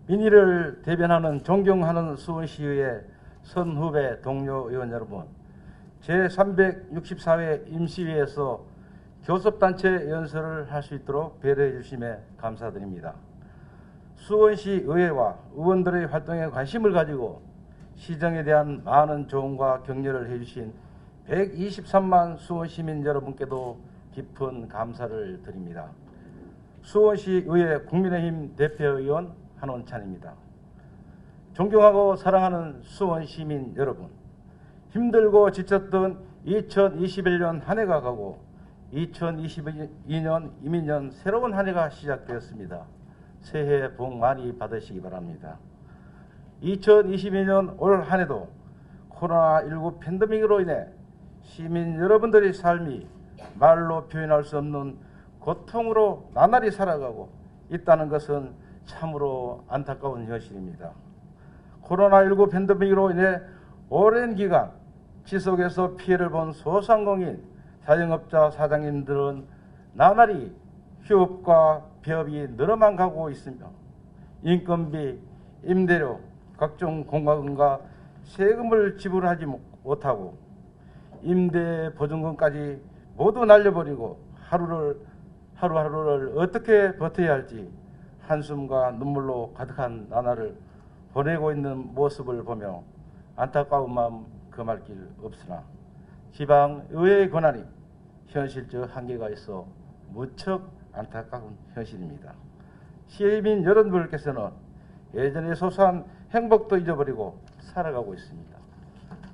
민의를 대변하는 존경하는 수원시의회 선후배 동료 의원 여러분, 제364회 임시회에서 교섭단체 연설을 할 수 있도록 배려해 주심에 감사드립니다. 수원시 의회와 의원들의 활동에 관심을 가지고 시정에 대한 많은 조언과 격려를 해주신 123만 수원시민 여러분께도 깊은 감사를 드립니다. 수원시 의회 국민의힘 대표의원 한원찬입니다. 존경하고 사랑하는 수원시민 여러분, 힘들고 지쳤던 2021년 한 해가 가고 2022년 이민년 새로운 한 해가 시작되었습니다. 새해 복 많이 받으시기 바랍니다. 2022년 올 한 해도 코로나19 팬데믹으로 인해 시민 여러분들의 삶이 말로 표현할 수 없는 고통으로 나날이 살아가고 있다는 것은 참으로 안타까운 현실입니다. 코로나19 팬데믹으로 인해 오랜 기간 지속해서 피해를 본 소상공인, 자영업자 사장님들은 나날이 휴업과 폐업이 늘어만 가고 있으며 인건비, 임대료, 각종 공과금과 세금을 지불하지 못하고 임대 보증금까지 모두 날려버리고 하루하루를 어떻게 버텨야 할지 한숨과 눈물로 가득한 나날을 보내고 있는 모습을 보며 안타까운 마음 금할 길 없으나 지방의회의 권한이 현실적 한계가 있어 무척 안타까운 현실입니다. 시민 여러분들께서는 예전의 소소한 행복도 잊어버리고 살아가고 있습니다.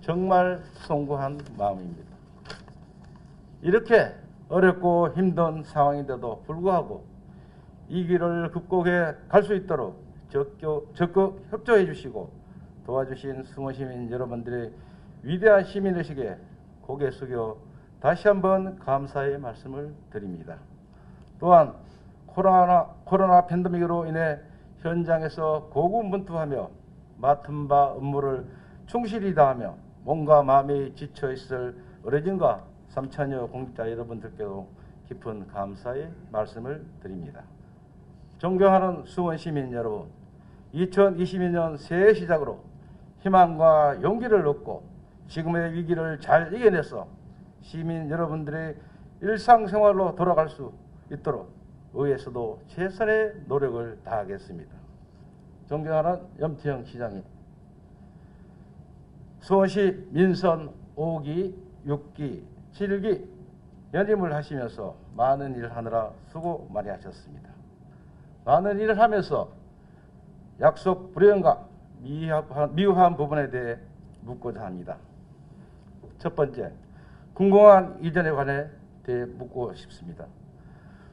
정말 송구한 마음입니다. 이렇게 어렵고 힘든 상황인데도 불구하고 이 길을 극복해 갈 수 있도록 적극 협조해 주시고 도와주신 수원시민 여러분들의 위대한 시민의식에 고개 숙여 다시 한번 감사의 말씀을 드립니다. 또한 코로나 팬데믹으로 인해 현장에서 고군분투하며 맡은 바 업무를 충실히 다하며 몸과 마음이 지쳐있을 어르신과 3천여 공직자 여러분들께도 깊은 감사의 말씀을 드립니다. 존경하는 수원시민 여러분, 2022년 새해 시작으로 희망과 용기를 얻고 지금의 위기를 잘 이겨내서 시민 여러분들의 일상생활로 돌아갈 수 있도록 의회에서도 최선의 노력을 다하겠습니다. 존경하는 염태영 시장님, 수원시 민선 5기, 6기, 7기 연임을 하시면서 많은 일을 하느라 수고 많이 하셨습니다. 많은 일을 하면서 약속 불이행과 미흡한 부분에 대해 묻고자 합니다. 첫 번째, 군공항 이전에 관해 대해 묻고 싶습니다.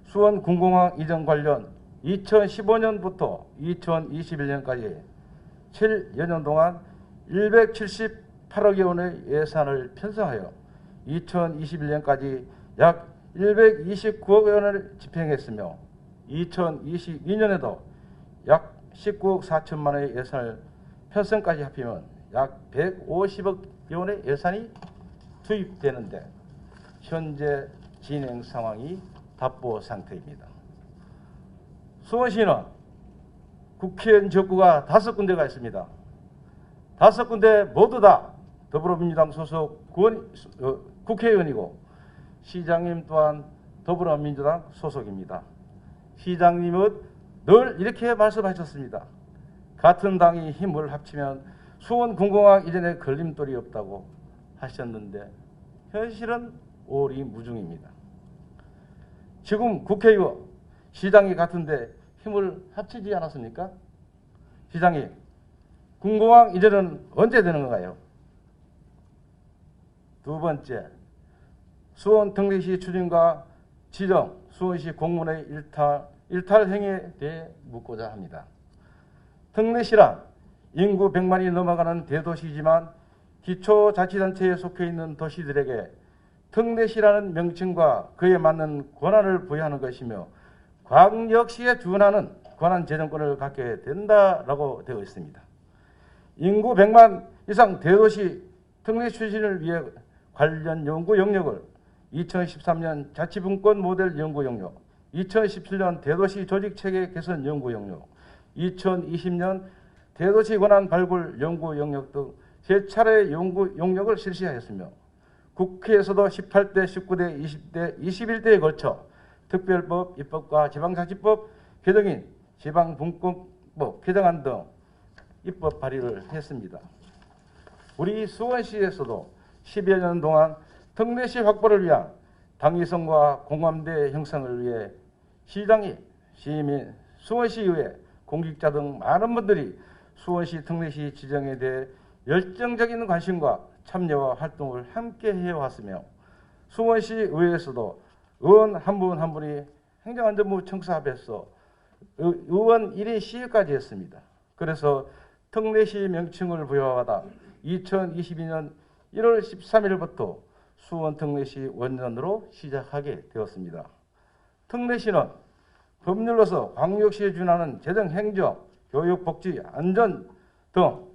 수원 군공항 이전 관련 2015년부터 2021년까지 7여 년 동안 178억여 원의 예산을 편성하여 2021년까지 약 129억 원을 집행했으며 2022년에도 약 19억 4천만 원의 예산을 편성까지 합치면 약 150억 원의 예산이 투입되는데 현재 진행 상황이 답보 상태입니다. 수원시는 국회의원 지역구가 5군데가 있습니다. 5군데 모두 다 더불어민주당 소속 국회의원이고 시장님 또한 더불어민주당 소속입니다. 시장님은 늘 이렇게 말씀하셨습니다. 같은 당이 힘을 합치면 수원 군공항 이전에 걸림돌이 없다고 하셨는데 현실은 오리무중입니다. 지금 국회의원, 시장이 같은데 힘을 합치지 않았습니까? 시장님, 군공항 이전은 언제 되는 건가요? 두 번째, 수원 등대시 추진과 지정, 수원시 공무원의 일탈 행위에 대해 묻고자 합니다. 등대시란 인구 100만이 넘어가는 대도시이지만 기초자치단체에 속해 있는 도시들에게 등대시라는 명칭과 그에 맞는 권한을 부여하는 것이며 광역시에 준하는 권한 재정권을 갖게 된다라고 되어 있습니다. 인구 100만 이상 대도시 등대시 추진을 위해 관련 연구 영역을 2013년 자치분권 모델 연구 영역, 2017년 대도시 조직체계 개선 연구 영역, 2020년 대도시 권한 발굴 연구 영역 등 세 차례 연구 용역을 실시하였으며 국회에서도 18대, 19대, 20대, 21대에 걸쳐 특별법 입법과 지방자치법 개정인 지방분권법 개정안 등 입법 발의를 했습니다. 우리 수원시에서도 10여 년 동안 특례시 확보를 위한 당위성과 공감대 형성을 위해 시장이, 시민, 수원시의회, 공직자 등 많은 분들이 수원시 특례시 지정에 대해 열정적인 관심과 참여와 활동을 함께 해왔으며 수원시 의회에서도 의원 한 분 한 분이 행정안전부 청사 앞에서 의원 1인 시위까지 했습니다. 그래서 특례시 명칭을 부여받아 2022년 1월 13일부터 수원 특례시 원년으로 시작하게 되었습니다. 특례시는 법률로서 광역시에 준하는 재정, 행정, 교육, 복지, 안전 등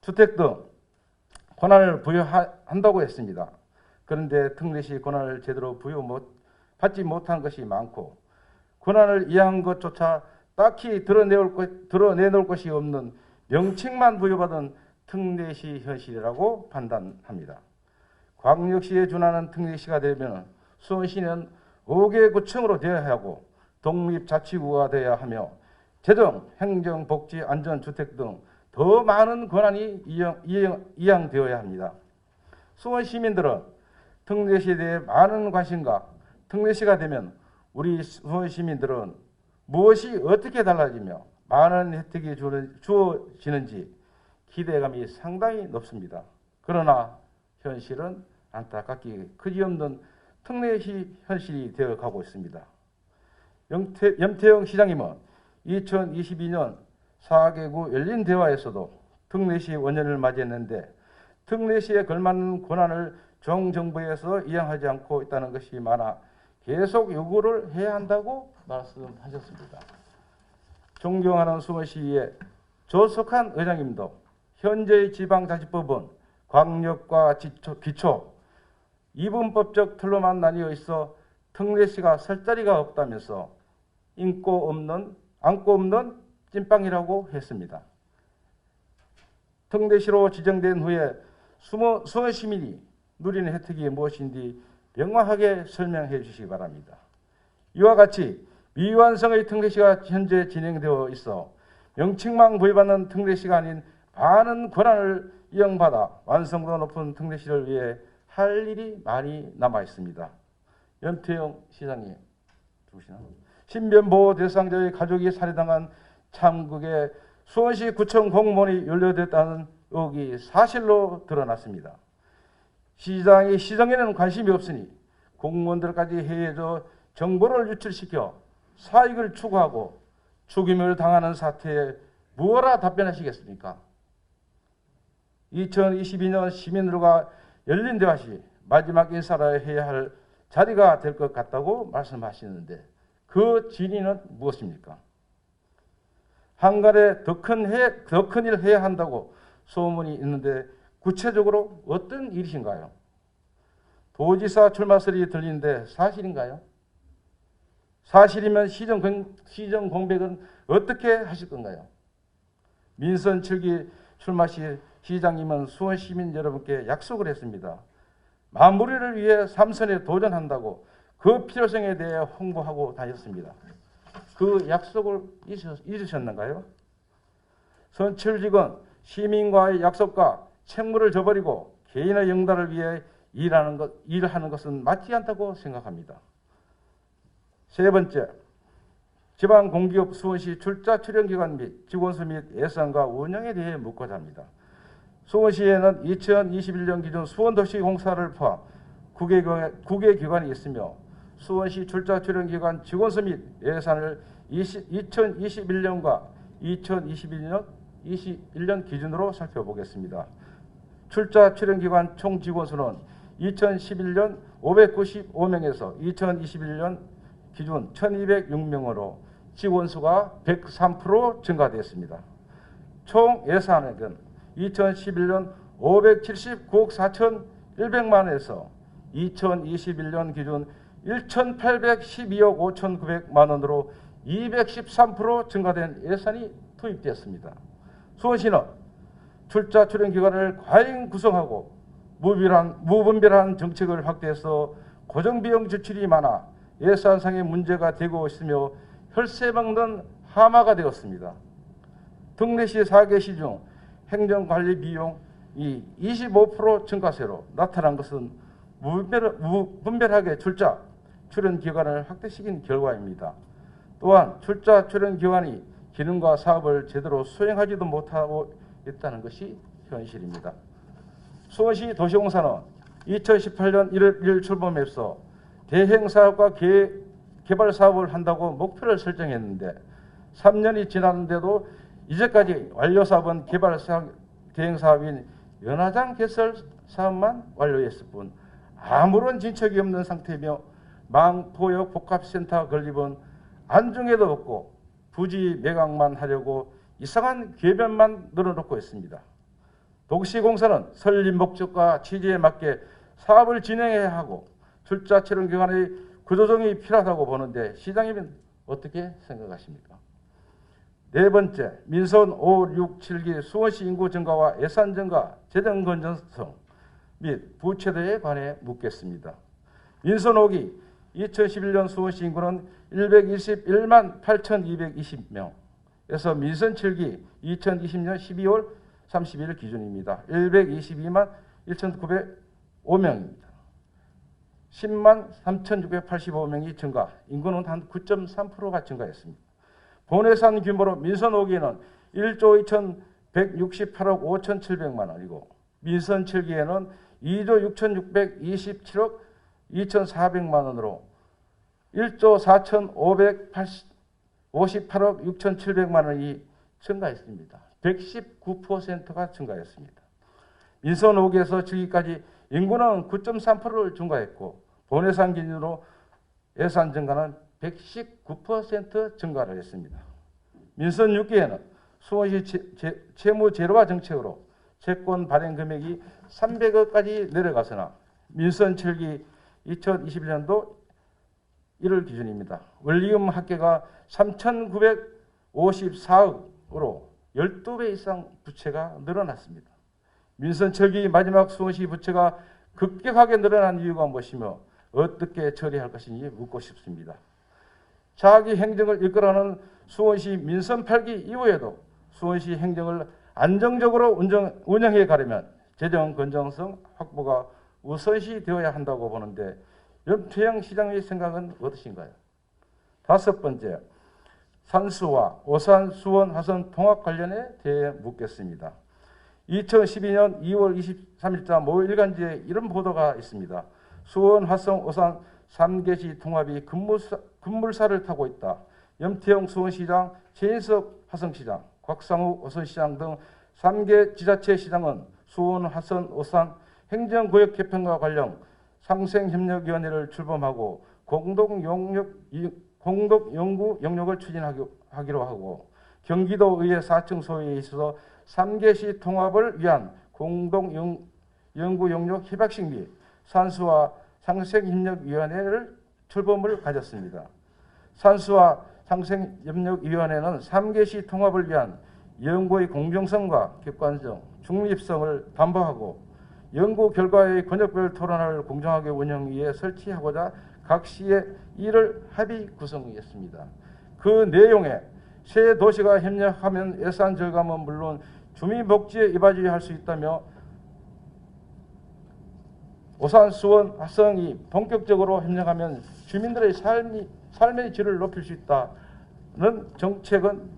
주택 등 권한을 부여한다고 했습니다. 그런데 특례시 권한을 제대로 받지 못한 것이 많고 권한을 이해한 것조차 딱히 드러내놓을 것이 없는 명칭만 부여받은 특례시 현실이라고 판단합니다. 광역시에 준하는 특례시가 되면 수원시는 5개 구청으로 되어야 하고 독립자치구가 되어야 하며 재정, 행정, 복지, 안전, 주택 등 더 많은 권한이 이양되어야 합니다. 수원 시민들은 특례시에 대해 많은 관심과 특례시가 되면 우리 수원 시민들은 무엇이 어떻게 달라지며 많은 혜택이 주어지는지 기대감이 상당히 높습니다. 그러나 현실은 안타깝게 그지없는 특례시 현실이 되어가고 있습니다. 염태영 시장님은 2022년 4개국 열린 대화에서도 특례시 원년을 맞이했는데 특례시에 걸맞는 권한을 정정부에서 이양하지 않고 있다는 것이 많아 계속 요구를 해야 한다고 말씀하셨습니다. 존경하는 수원시의 조석한 의장님도 현재의 지방자치법은 광역과 기초, 이분법적 틀로만 나뉘어 있어 특례시가 설 자리가 없다면서 안고 없는 찐빵이라고 했습니다. 특례시로 지정된 후에 수원 시민이 누리는 혜택이 무엇인지 명확하게 설명해 주시기 바랍니다. 이와 같이 미완성의 특례시가 현재 진행되어 있어 명칭만 부여받는 특례시가 아닌 많은 권한을 이양받아 완성도 높은 특례시를 위해 할 일이 많이 남아 있습니다. 염태영 시장님, 신변보호 대상자의 가족이 살해당한 참국에 수원시 구청 공무원이 연루됐다는 의혹이 사실로 드러났습니다. 시장이 시정에는 관심이 없으니 공무원들까지 해외에서 정보를 유출시켜 사익을 추구하고 죽임을 당하는 사태에 무엇라 답변하시겠습니까? 2022년 시민들과 열린 대화 시 마지막 인사를 해야 할 자리가 될 것 같다고 말씀하시는데 그 진위는 무엇입니까? 한간에 더 큰 일 해야 한다고 소문이 있는데 구체적으로 어떤 일이신가요? 도지사 출마설이 들리는데 사실인가요? 사실이면 시정 공백은 어떻게 하실 건가요? 민선 7기 출마 시 시장님은 수원 시민 여러분께 약속을 했습니다. 마무리를 위해 3선에 도전한다고 그 필요성에 대해 홍보하고 다녔습니다. 그 약속을 잊으셨는가요? 선출직은 시민과의 약속과 책무를 저버리고 개인의 영달을 위해 일하는 것은 맞지 않다고 생각합니다. 세 번째, 지방공기업 수원시 출자 출연기관 및 직원수 및 예산과 운영에 대해 묻고자 합니다. 수원시에는 2021년 기준 수원도시공사를 포함 9개 기관이 있으며 수원시 출자 출연기관 직원수 및 예산을 2021년과 2021년 기준으로 살펴보겠습니다. 출자 출연기관 총 직원수는 2011년 595명에서 2021년 기준 1206명으로 직원수가 103% 증가되었습니다. 총 예산액은 2011년 579억 4,100만 원에서 2021년 기준 1,812억 5,900만 원으로 213% 증가된 예산이 투입되었습니다. 수원시는 출자 출연 기관을 과잉 구성하고 무분별한 정책을 확대해서 고정비용 지출이 많아 예산상의 문제가 되고 있으며 혈세 먹는 하마가 되었습니다. 특례시 4개시 중 행정관리 비용이 25% 증가세로 나타난 것은 무분별하게 출자 출연 기관을 확대시킨 결과입니다. 또한 출자 출연 기관이 기능과 사업을 제대로 수행하지도 못하고 있다는 것이 현실입니다. 수원시 도시공사는 2018년 1월 1일 출범해서 대행사업과 개발 사업을 한다고 목표를 설정했는데 3년이 지났는데도 이제까지 완료 사업은 개발 사업, 대행 사업인 연화장 개설 사업만 완료했을 뿐 아무런 진척이 없는 상태이며 망포역 복합센터 건립은 안중에도 없고 부지 매각만 하려고 이상한 궤변만 늘어놓고 있습니다. 도시공사는 설립 목적과 취지에 맞게 사업을 진행해야 하고 출자 출연 기관의 구조조정이 필요하다고 보는데 시장님은 어떻게 생각하십니까? 네 번째, 민선 5, 6, 7기 수원시 인구 증가와 예산 증가, 재정 건전성 및 부채도에 관해 묻겠습니다. 민선 5기 2011년 수원시 인구는 121만 8,220명에서 민선 7기 2020년 12월 30일 기준입니다. 122만 1,905명입니다. 10만 3,685명이 증가, 인구는 한 9.3%가 증가했습니다. 본예산 규모로 민선 5기에는 1조 2,168억 5,700만 원이고 민선 7기에는 2조 6,627억 2,400만 원으로 1조 4,558억 6,700만 원이 증가했습니다. 119%가 증가했습니다. 민선 5기에서 7기까지 인구는 9.3%를 증가했고 본예산 기준으로 예산 증가는 119% 증가를 했습니다. 민선 6기에는 수원시 채무 제로화 정책으로 채권 발행 금액이 300억까지 내려갔으나 민선 7기 2021년도 1월 기준입니다. 원리금 합계가 3,954억으로 12배 이상 부채가 늘어났습니다. 민선 7기 마지막 수원시 부채가 급격하게 늘어난 이유가 무엇이며 어떻게 처리할 것인지 묻고 싶습니다. 자기 행정을 이끌어가는 수원시 민선 8기 이후에도 수원시 행정을 안정적으로 운영해 가려면 재정 건전성 확보가 우선시 되어야 한다고 보는데 염태영 시장의 생각은 어떠신가요? 다섯 번째, 산수와 오산, 수원, 화성 통합 관련에 대해 묻겠습니다. 2012년 2월 23일자 모 일간지에 이런 보도가 있습니다. 수원, 화성, 오산 3개시 통합이 급물살을 타고 있다. 염태영 수원시장, 최인석 화성시장, 곽상욱 오산시장 등 3개 지자체 시장은 수원, 화성, 오산 행정구역 개편과 관련 상생협력위원회를 출범하고 공동연구 영역을 추진하기로 하고 경기도의회 4층 소위에 있어서 3개시 통합을 위한 공동연구 영역 협약식 및 산수와 상생협력위원회를 출범을 가졌습니다. 산수와 상생협력위원회는 3개시 통합을 위한 연구의 공정성과 객관성, 중립성을 담보하고 연구 결과의 권역별 토론을 공정하게 운영 위해 설치하고자 각 시에 이를 합의 구성했습니다. 그 내용에 새 도시가 협력하면 예산 절감은 물론 주민복지에 이바지할 수 있다며 오산, 수원, 화성이 본격적으로 협력하면 주민들의 삶의 질을 높일 수 있다는 정책은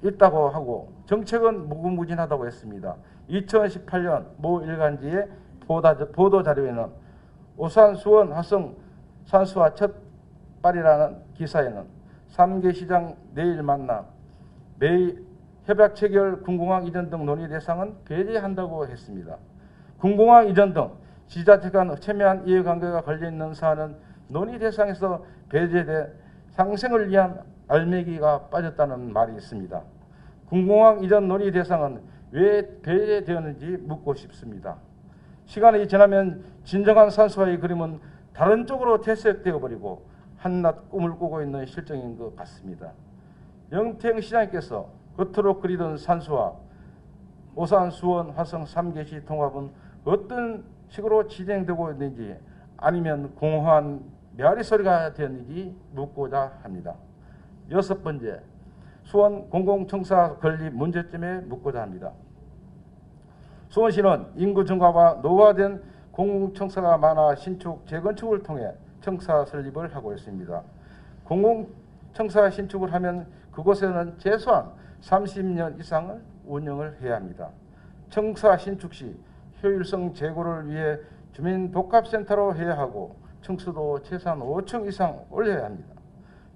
있다고 하고 정책은 무궁무진하다고 했습니다. 2018년 모 일간지의 보도 자료에는 오산, 수원, 화성, 산수와 첫 발이라는 기사에는 3개 시장 내일 만남, 매일 협약 체결, 군공항 이전 등 논의 대상은 배제한다고 했습니다. 군공항 이전 등 지자체 간 첨예한 이해관계가 걸려있는 사안은 논의 대상에서 배제돼 상생을 위한 알매기가 빠졌다는 말이 있습니다. 군공항 이전 논의 대상은 왜 배제되었는지 묻고 싶습니다. 시간이 지나면 진정한 산수화의 그림은 다른 쪽으로 퇴색되어 버리고 한낱 꿈을 꾸고 있는 실정인 것 같습니다. 염태영 시장님께서 겉으로 그리던 산수와 오산, 수원, 화성 3개시 통합은 어떤 식으로 진행되고 있는지 아니면 공허한 메아리 소리가 되었는지 묻고자 합니다. 여섯 번째, 수원 공공청사 건립 문제점에 묻고자 합니다. 수원시는 인구 증가와 노후화된 공공청사가 많아 신축, 재건축을 통해 청사 설립을 하고 있습니다. 공공청사 신축을 하면 그곳에는 최소한 30년 이상을 운영을 해야 합니다. 청사 신축 시 효율성 제고를 위해 주민 복합센터로 해야 하고 층수도 최소한 5층 이상 올려야 합니다.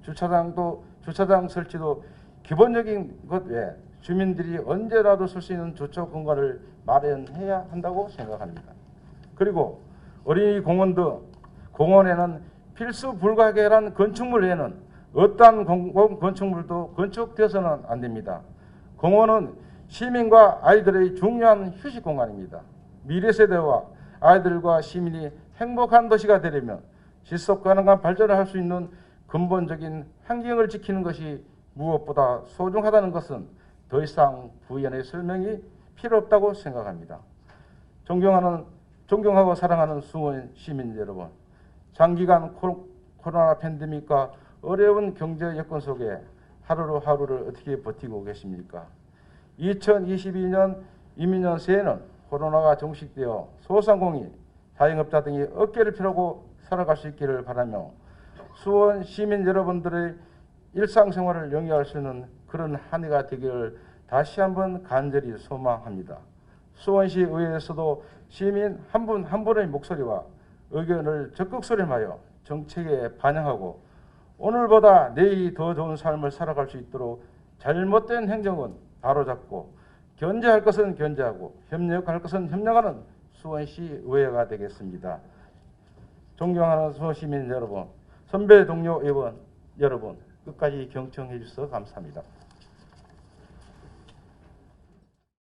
주차장 설치도 기본적인 것 외에 주민들이 언제라도 쓸 수 있는 주차 공간을 마련해야 한다고 생각합니다. 그리고 어린이 공원 등 공원에는 필수 불가결한 건축물 외에는 어떠한 공공 건축물도 건축되어서는 안 됩니다. 공원은 시민과 아이들의 중요한 휴식 공간입니다. 미래 세대와 아이들과 시민이 행복한 도시가 되려면 지속 가능한 발전을 할 수 있는 근본적인 환경을 지키는 것이 무엇보다 소중하다는 것은 더 이상 부연의 설명이 필요 없다고 생각합니다. 존경하고 사랑하는 수원 시민 여러분, 장기간 코로나 팬데믹과 어려운 경제 여건 속에 하루를 어떻게 버티고 계십니까? 2022년 이민년 새해는 코로나가 종식되어 소상공인, 자영업자 등이 어깨를 펴고 살아갈 수 있기를 바라며 수원 시민 여러분들의 일상생활을 영위할 수 있는 그런 한 해가 되기를 다시 한번 간절히 소망합니다. 수원시 의회에서도 시민 한 분 한 분의 목소리와 의견을 적극 수렴하여 정책에 반영하고 오늘보다 내일이 더 좋은 삶을 살아갈 수 있도록 잘못된 행정은 바로잡고 견제할 것은 견제하고 협력할 것은 협력하는 수원시 의회가 되겠습니다. 존경하는 수원시민 여러분, 선배 동료 의원 여러분, 끝까지 경청해 주셔서 감사합니다.